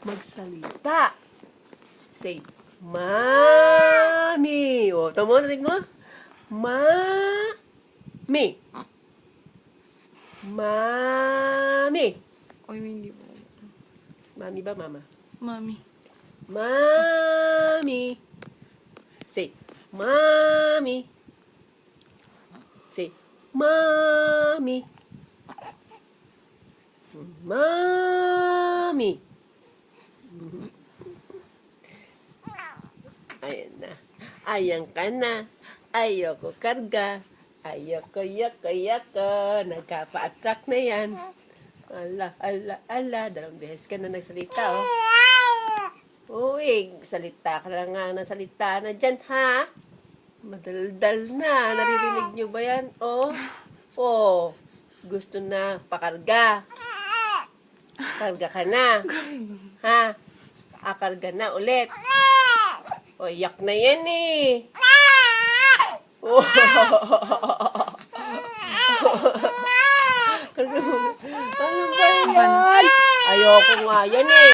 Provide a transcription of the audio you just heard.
magsalita. Say, Mommy. O, tama mo, narinig mo? Mommy. Mommy. Oy, hindi po. Mommy ba, mama? Mami. Mommy. Say, Mommy. Say, Mommy. Mommy. Ayan na. Ayan ka na. Ayoko karga. Ayoko, yoko. Nagkapa-attract na yan. Ala. 2 beses ka na nagsalita, oh. Uy, salita ka na nga ng salita na dyan, ha? Madaldal na. Naririnig nyo ba yan? Oh. Oh. Gusto na pakarga. Karga ka na. Ha? Akarga na ulit. O, yak na yan eh. Oh. Ano ba yan? Ayoko nga yan eh.